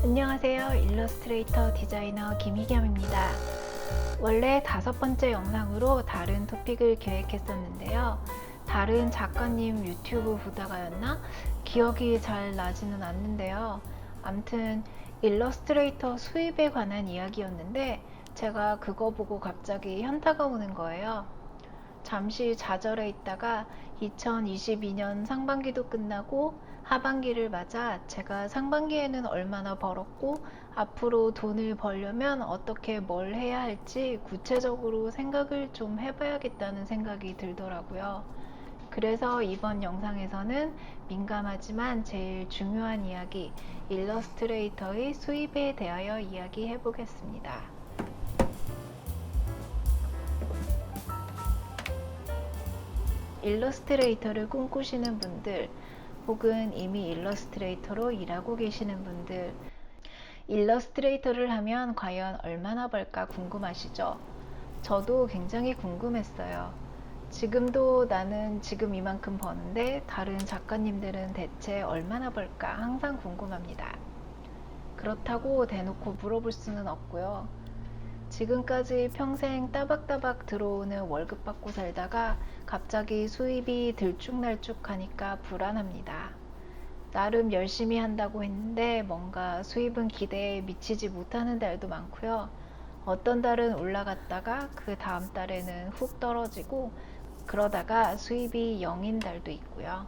안녕하세요. 일러스트레이터 디자이너 김희겸입니다. 원래 5번째 영상으로 다른 토픽을 계획했었는데요. 다른 작가님 유튜브 보다가였나? 기억이 잘 나지는 않는데요. 암튼 일러스트레이터 수입에 관한 이야기였는데 제가 그거 보고 갑자기 현타가 오는 거예요. 잠시 좌절해 있다가 2022년 상반기도 끝나고 하반기를 맞아 제가 상반기에는 얼마나 벌었고 앞으로 돈을 벌려면 어떻게 뭘 해야 할지 구체적으로 생각을 좀 해봐야겠다는 생각이 들더라고요. 그래서 이번 영상에서는 민감하지만 제일 중요한 이야기, 일러스트레이터의 수입에 대하여 이야기해 보겠습니다. 일러스트레이터를 꿈꾸시는 분들, 혹은 이미 일러스트레이터로 일하고 계시는 분들, 일러스트레이터를 하면 과연 얼마나 벌까 궁금하시죠? 저도 굉장히 궁금했어요. 지금도 나는 지금 이만큼 버는데 다른 작가님들은 대체 얼마나 벌까 항상 궁금합니다. 그렇다고 대놓고 물어볼 수는 없고요. 지금까지 평생 따박따박 들어오는 월급 받고 살다가 갑자기 수입이 들쭉날쭉하니까 불안합니다. 나름 열심히 한다고 했는데 뭔가 수입은 기대에 미치지 못하는 달도 많고요. 어떤 달은 올라갔다가 그 다음 달에는 훅 떨어지고 그러다가 수입이 0인 달도 있고요.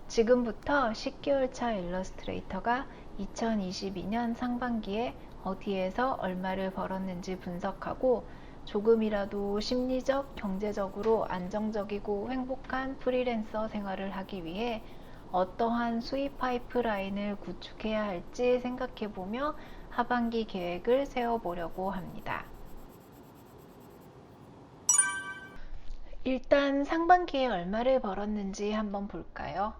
지금부터 10개월 차 일러스트레이터가 2022년 상반기에 어디에서 얼마를 벌었는지 분석하고 조금이라도 심리적, 경제적으로 안정적이고 행복한 프리랜서 생활을 하기 위해 어떠한 수입 파이프라인을 구축해야 할지 생각해보며 하반기 계획을 세워보려고 합니다. 일단 상반기에 얼마를 벌었는지 한번 볼까요?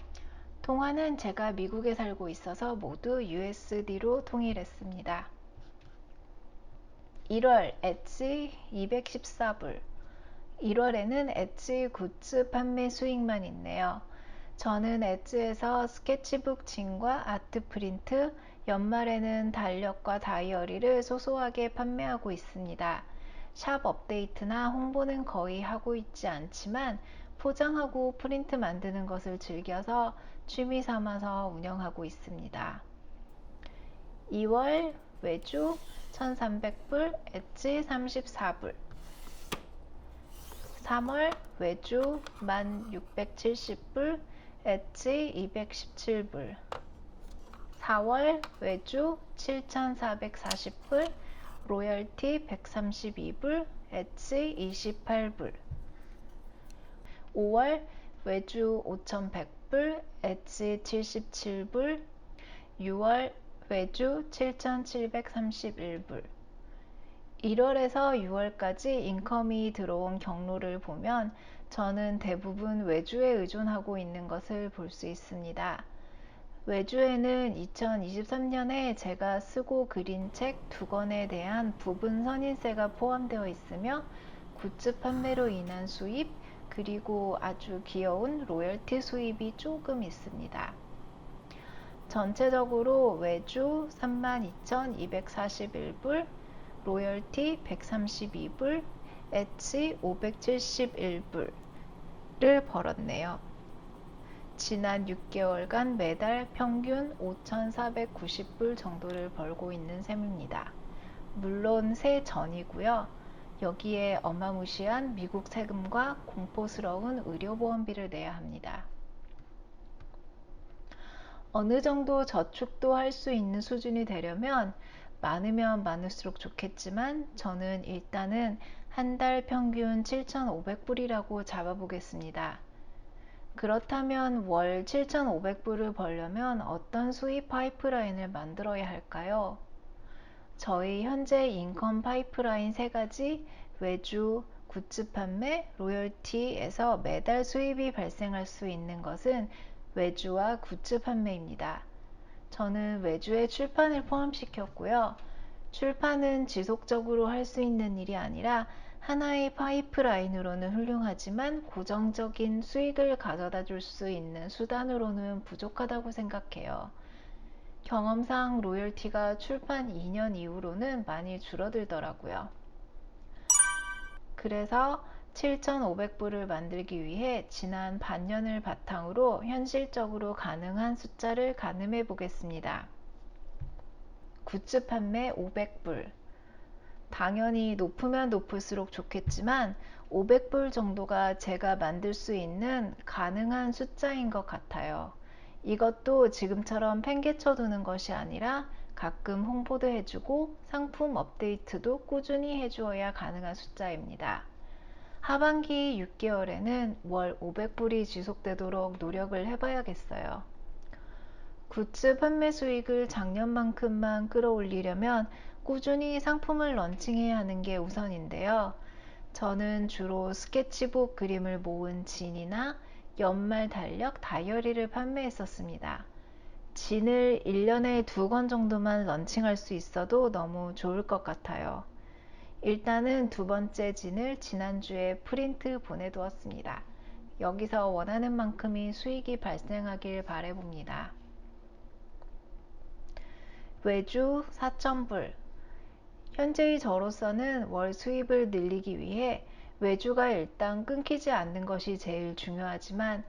통화는 제가 미국에 살고 있어서 모두 USD로 통일했습니다. 1월 엣지 214불. 1월에는 엣지 굿즈 판매 수익만 있네요. 저는 엣지에서 스케치북 진과 아트 프린트, 연말에는 달력과 다이어리를 소소하게 판매하고 있습니다. 샵 업데이트나 홍보는 거의 하고 있지 않지만 포장하고 프린트 만드는 것을 즐겨서 취미 삼아서 운영하고 있습니다. 2월 외주 1300불, 엣지 34불. 3월 외주 1670불, 엣지 217불. 4월 외주 7440불, 로열티 132불, 엣지 28불. 5월 외주 5100불, 엣지 77불. 6월 외주 7731불. 1월에서 6월까지 인컴이 들어온 경로를 보면 저는 대부분 외주에 의존하고 있는 것을 볼 수 있습니다. 외주에는 2023년에 제가 쓰고 그린 책 2권에 대한 부분 선인세가 포함되어 있으며 굿즈 판매로 인한 수입, 그리고 아주 귀여운 로열티 수입이 조금 있습니다. 전체적으로 외주 32,241불, 로열티 132불, 엣지 571불을 벌었네요. 지난 6개월간 매달 평균 5,490불 정도를 벌고 있는 셈입니다. 물론 세 전이고요. 여기에 어마무시한 미국 세금과 공포스러운 의료보험비를 내야 합니다. 어느 정도 저축도 할 수 있는 수준이 되려면 많으면 많을수록 좋겠지만 저는 일단은 한 달 평균 7,500불이라고 잡아보겠습니다. 그렇다면 월 7,500불을 벌려면 어떤 수입 파이프라인을 만들어야 할까요? 저희 현재 인컴 파이프라인 3가지, 외주, 굿즈 판매, 로열티에서 매달 수입이 발생할 수 있는 것은 외주와 굿즈 판매입니다. 저는 외주에 출판을 포함시켰고요. 출판은 지속적으로 할 수 있는 일이 아니라 하나의 파이프라인으로는 훌륭하지만 고정적인 수익을 가져다 줄 수 있는 수단으로는 부족하다고 생각해요. 경험상 로열티가 출판 2년 이후로는 많이 줄어들더라고요. 그래서 7,500부를 만들기 위해 지난 반년을 바탕으로 현실적으로 가능한 숫자를 가늠해 보겠습니다. 굿즈 판매 500불. 당연히 높으면 높을수록 좋겠지만 500불 정도가 제가 만들 수 있는 가능한 숫자인 것 같아요. 이것도 지금처럼 팽개쳐 두는 것이 아니라 가끔 홍보도 해주고 상품 업데이트도 꾸준히 해주어야 가능한 숫자입니다. 하반기 6개월에는 월 500불이 지속되도록 노력을 해봐야겠어요. 굿즈 판매 수익을 작년만큼만 끌어올리려면 꾸준히 상품을 런칭해야 하는 게 우선인데요. 저는 주로 스케치북 그림을 모은 진이나 연말 달력 다이어리를 판매했었습니다. 진을 1년에 2권 정도만 런칭할 수 있어도 너무 좋을 것 같아요. 일단은 두 번째 진을 지난주에 프린트 보내두었습니다. 여기서 원하는 만큼의 수익이 발생하길 바라봅니다. 외주 4,000불. 현재의 저로서는 월 수입을 늘리기 위해 외주가 일단 끊기지 않는 것이 제일 중요하지만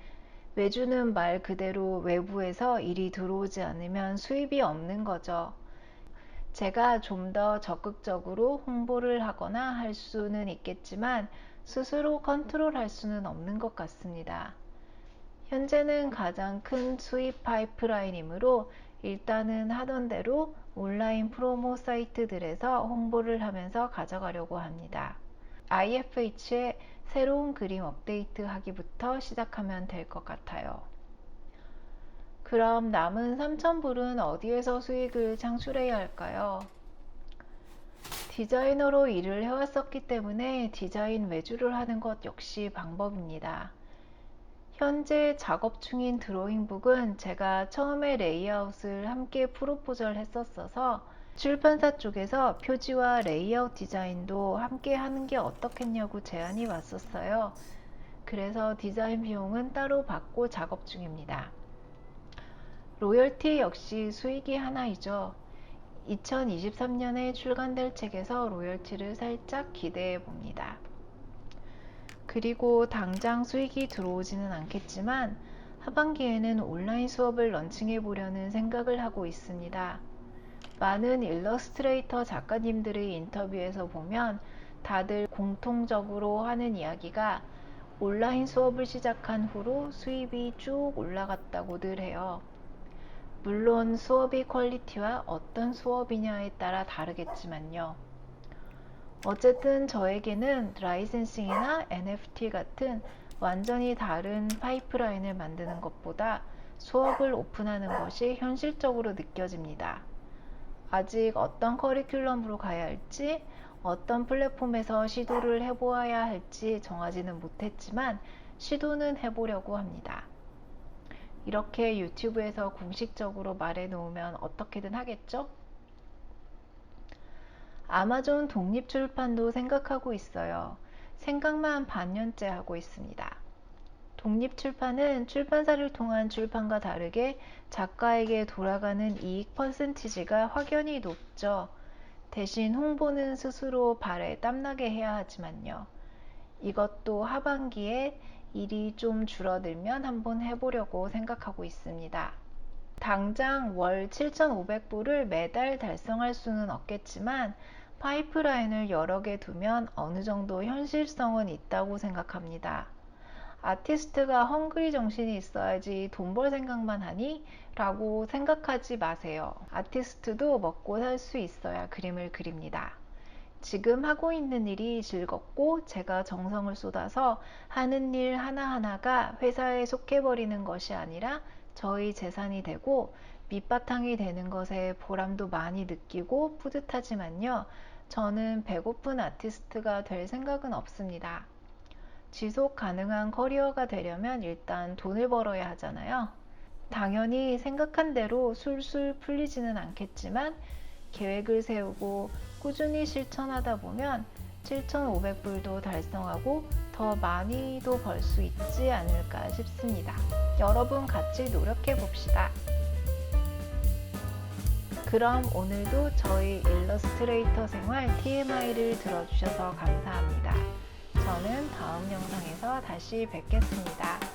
외주는 말 그대로 외부에서 일이 들어오지 않으면 수입이 없는 거죠. 제가 좀 더 적극적으로 홍보를 하거나 할 수는 있겠지만 스스로 컨트롤할 수는 없는 것 같습니다. 현재는 가장 큰 수입 파이프라인이므로 일단은 하던 대로 온라인 프로모 사이트들에서 홍보를 하면서 가져가려고 합니다. IFH의 새로운 그림 업데이트 하기부터 시작하면 될 것 같아요. 그럼 남은 3,000불은 어디에서 수익을 창출해야 할까요? 디자이너로 일을 해왔었기 때문에 디자인 외주를 하는 것 역시 방법입니다. 현재 작업 중인 드로잉북은 제가 처음에 레이아웃을 함께 프로포즈를 했었어서 출판사 쪽에서 표지와 레이아웃 디자인도 함께 하는 게 어떻겠냐고 제안이 왔었어요. 그래서 디자인 비용은 따로 받고 작업 중입니다. 로열티 역시 수익이 하나이죠. 2023년에 출간될 책에서 로열티를 살짝 기대해 봅니다. 그리고 당장 수익이 들어오지는 않겠지만 하반기에는 온라인 수업을 런칭해 보려는 생각을 하고 있습니다. 많은 일러스트레이터 작가님들의 인터뷰에서 보면 다들 공통적으로 하는 이야기가 온라인 수업을 시작한 후로 수입이 쭉 올라갔다고들 해요. 물론 수업의 퀄리티와 어떤 수업이냐에 따라 다르겠지만요. 어쨌든 저에게는 라이센싱이나 NFT 같은 완전히 다른 파이프라인을 만드는 것보다 수업을 오픈하는 것이 현실적으로 느껴집니다. 아직 어떤 커리큘럼으로 가야 할지, 어떤 플랫폼에서 시도를 해보아야 할지 정하지는 못했지만 시도는 해보려고 합니다. 이렇게 유튜브에서 공식적으로 말해놓으면 어떻게든 하겠죠? 아마존 독립출판도 생각하고 있어요. 생각만 반년째 하고 있습니다. 독립출판은 출판사를 통한 출판과 다르게 작가에게 돌아가는 이익 퍼센티지가 확연히 높죠. 대신 홍보는 스스로 발에 땀나게 해야 하지만요. 이것도 하반기에 일이 좀 줄어들면 한번 해보려고 생각하고 있습니다. 당장 월 7,500불을 매달 달성할 수는 없겠지만 파이프라인을 여러 개 두면 어느 정도 현실성은 있다고 생각합니다. 아티스트가 헝그리 정신이 있어야지 돈 벌 생각만 하니? 라고 생각하지 마세요. 아티스트도 먹고 살 수 있어야 그림을 그립니다. 지금 하고 있는 일이 즐겁고 제가 정성을 쏟아서 하는 일 하나하나가 회사에 속해버리는 것이 아니라 저의 재산이 되고 밑바탕이 되는 것에 보람도 많이 느끼고 뿌듯하지만요. 저는 배고픈 아티스트가 될 생각은 없습니다. 지속 가능한 커리어가 되려면 일단 돈을 벌어야 하잖아요. 당연히 생각한 대로 술술 풀리지는 않겠지만 계획을 세우고 꾸준히 실천하다 보면 7,500불도 달성하고 더 많이도 벌 수 있지 않을까 싶습니다. 여러분 같이 노력해 봅시다. 그럼 오늘도 저희 일러스트레이터 생활 TMI를 들어주셔서 감사합니다. 저는 다음 영상에서 다시 뵙겠습니다.